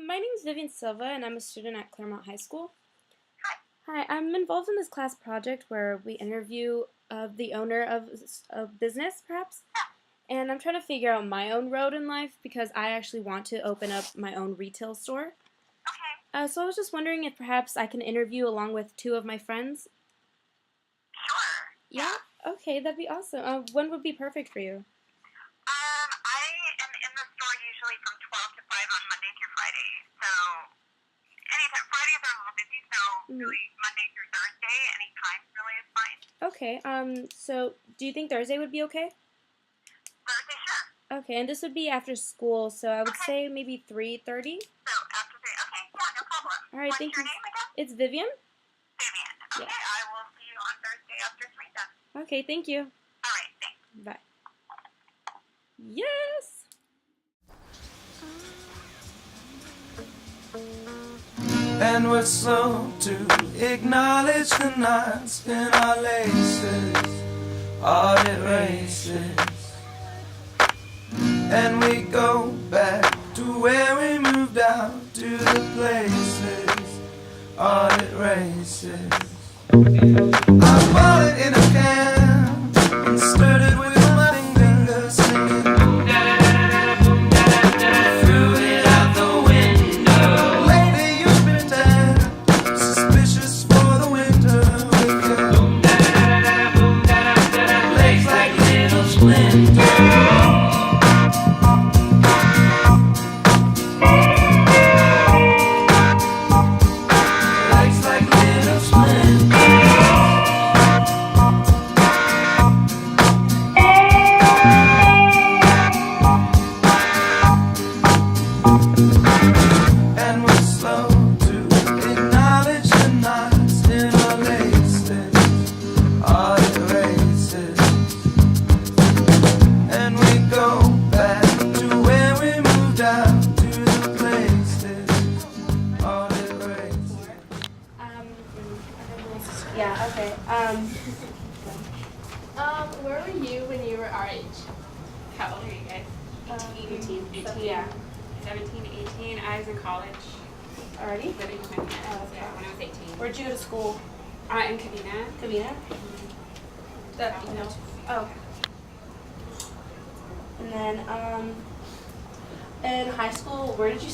My name is Vivian Silva, and I'm a student at Claremont High School. Hi, I'm involved in this class project where we interview the owner of a business, perhaps. And I'm trying to figure out my own road in life because I actually want to open up my own retail store. So I was just wondering if perhaps I can interview along with two of my friends. Sure. Yeah? Okay, that'd be awesome. When would be perfect for you? I am in the store usually from 12 to 5 on Monday through Friday. So, anytime. Fridays are a little busy, so really Monday through Thursday, any time really is fine. Okay, so do you think Thursday would be okay? Thursday, sure. Okay, and this would be after school, so I would say maybe 3:30. So, after 3, okay, yeah, no problem. All right, What's thank your you. name again? It's Vivian. Vivian. Okay, I will see you on Thursday after 3 then. Okay, thank you. All right, thanks. Bye. Yes! And we're slow to acknowledge the knots in our laces, audit races. And we go back to where we moved out to the places, audit races. I bought it in a can and stirred it with my fingers, singing. Threw it out the window. Lately you've been dead, suspicious for the winter with your legs like little splinters. Legs like little splinters. And we're slow to acknowledge the knots in our laces, audit races. And we go back to where we moved out to the places, audit races. Yeah, okay. Where were you when you were our age? How old are you guys? 18. 18. Yeah. 17, 18. I was in college, Already? living with my parents. Oh, okay. Yeah, when I was 18. Where'd you go to school? In Covina. Covina? That email. Oh, okay. And then, in high school, what did you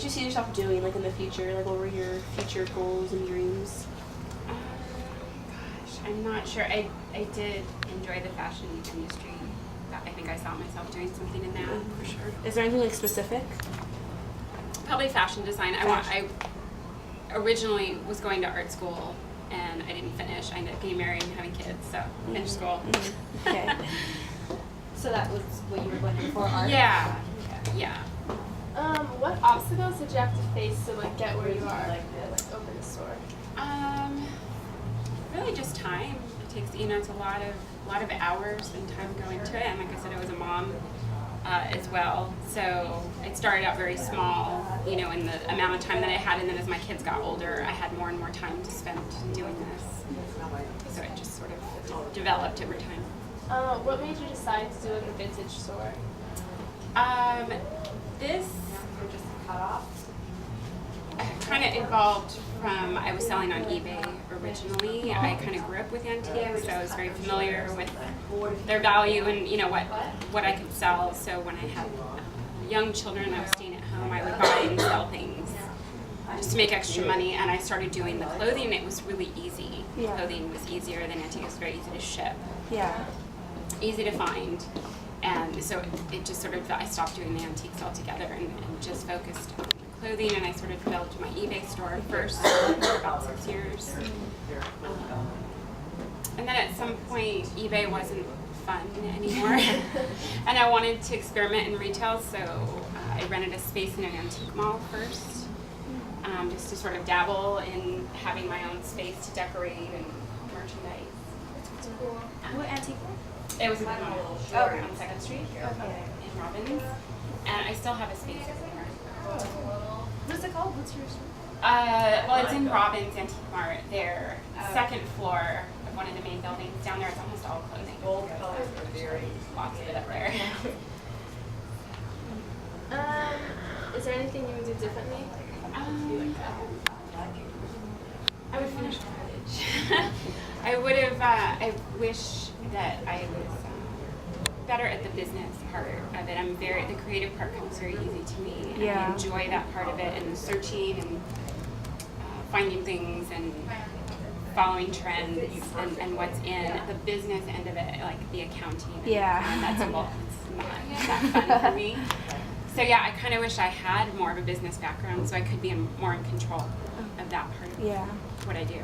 see yourself doing, like, in the future? Like, what were your future goals and dreams? Gosh, I'm not sure. I did enjoy the fashion industry. I think I saw myself doing something in that for sure. Is there anything, like, specific? Probably fashion design. I originally was going to art school and I didn't finish. I ended up getting married and having kids, so finished school. Okay. So that was what you were going for art? Yeah. Yeah. What obstacles did you have to face to like get where you are, like open a store? Really just time. It takes, it's a lot of hours and time going to it. And like I said, I was a mom as well. So it started out very small, in the amount of time that I had. And then as my kids got older, I had more and more time to spend doing this. So it just sort of developed over time. What made you decide to do like a vintage store? This kind of evolved from, I was selling on eBay originally. I kind of grew up with antiques, so I was very familiar with their value and what I could sell. So when I had young children and I was staying at home, I would buy and sell things just to make extra money. And I started doing the clothing. It was really easy. Yeah. Clothing was easier than antiques. It was very easy to ship, Yeah. easy to find. And so it just sort of, I stopped doing the antiques altogether and just focused on the clothing, and I sort of developed my eBay store first for about 6 years. And then at some point, eBay wasn't fun anymore, and I wanted to experiment in retail, so I rented a space in an antique mall first, just to sort of dabble in having my own space to decorate and merchandise. That's cool. What antique? It was in the mall on 2nd Street in Robbins, and I still have a space in there. What's it called? What's your store? Well, it's in Robbins Antique Mart. Their second floor of one of the main buildings. Down there, it's almost all clothing. Gold colors, lots of it up there. Is Is there anything you would do differently? I would finish college. I would have. I wish that I was better at the business part of it. The creative part comes very easy to me. And Yeah. I enjoy that part of it, and searching and finding things and following trends and what's in the business end of it, like the accounting. Yeah. That's involved. It's not that fun for me. So yeah, I kind of wish I had more of a business background so I could be more in control of that part of what I do.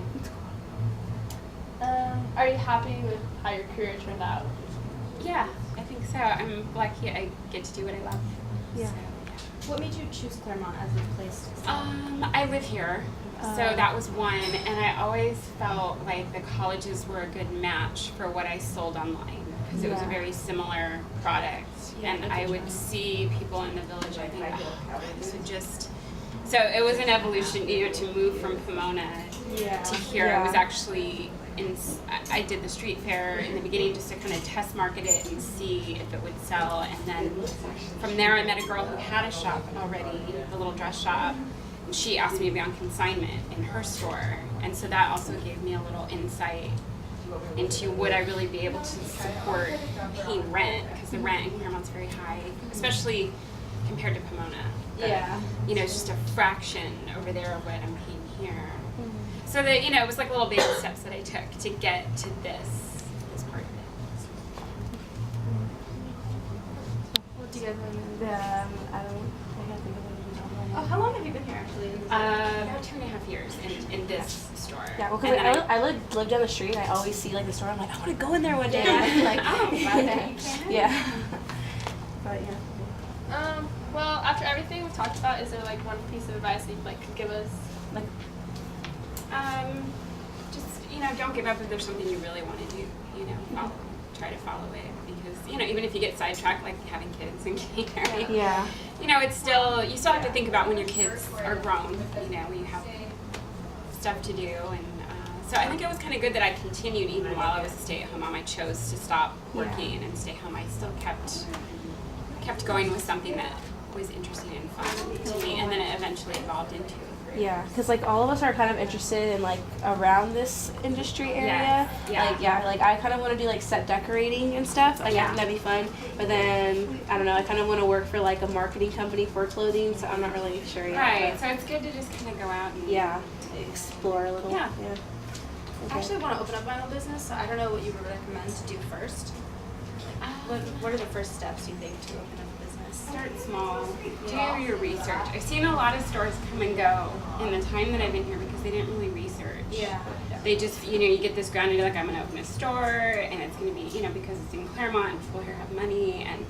Are you happy with how your career turned out? Yeah, I think so. I'm lucky I get to do what I love. Yeah. So, What made you choose Claremont as a place to study? I live here, so that was one, and I always felt like the colleges were a good match for what I sold online because it was a very similar product, and I would see people in the village. I think, oh, this would just. So it was an evolution, to move from Pomona to here. Yeah. I was actually I did the street fair in the beginning just to kind of test market it and see if it would sell, and then from there I met a girl who had a shop already, the little dress shop, and she asked me to be on consignment in her store, and so that also gave me a little insight into would I really be able to support paying rent, because the rent in Claremont's very high, especially compared to Pomona. It's just a fraction over there of what I'm paying here. So that, it was like little baby steps that I took to get to this part of it. What do you guys want to I can't think of anything else. how long have you been here actually? About 2.5 years in this store. Yeah, well, because And then I live down the street. I always see like the store. I'm like, I want to go in there one day. Like, yeah. But yeah. Well, after everything we've talked about, is there like one piece of advice that you could give us? Like, just, don't give up if there's something you really want to do, try to follow it, because, even if you get sidetracked, like having kids and getting married, it's still, you still have to think about when your kids are grown, when you have stuff to do, and so I think it was kind of good that I continued even while I was a stay-at-home mom. I chose to stop working and stay home. I still kept going with something that was interesting and fun to me, and then it eventually evolved into yeah, because like all of us are kind of interested in like around this industry area. Like I kind of want to do like set decorating and stuff. Like I think that'd be fun. But then I don't know. I kind of want to work for like a marketing company for clothing. So I'm not really sure yet. Right. So it's good to just kind of go out and explore a little. Yeah. Okay. I actually want to open up my own business, so I don't know what you would recommend to do first. What are the first steps you think to open up a business? Start small. Do your research. I've seen a lot of stores come and go in the time that I've been here because they didn't really research. Yeah. They just, you get this ground and you're like, I'm going to open a store and it's going to be, because it's in Claremont and people here have money and,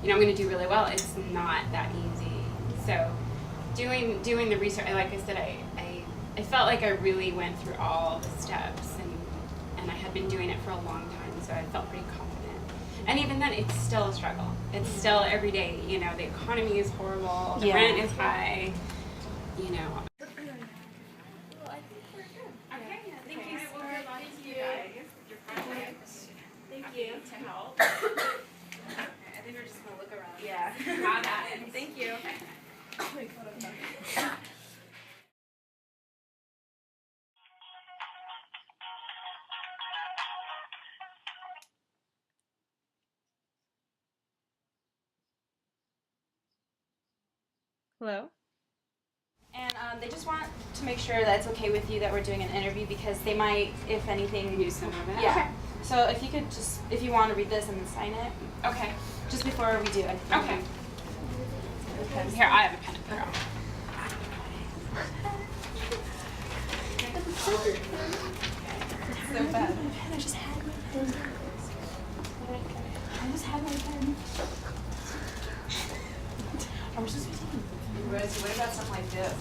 I'm going to do really well. It's not that easy. So doing the research, like I said, I felt like I really went through all the steps and I had been doing it for a long time, so I felt pretty confident. And even then, it's still a struggle. It's still every day, the economy is horrible, the rent is high, Well, I think we're good. Okay, thank you so much. Thank you. Thank you to help. I think we're just going to look around. Yeah. Have at it. Thank you. Hello. And they just want to make sure that it's okay with you that we're doing an interview because they might, if anything, Use some of it. Yeah. Okay. So if you could just, if you want to read this and then sign it, Okay. just before we do it. Okay. Here, I have a pen and paper. So bad. I just had my pen. Are we supposed to be taking? What about something like this?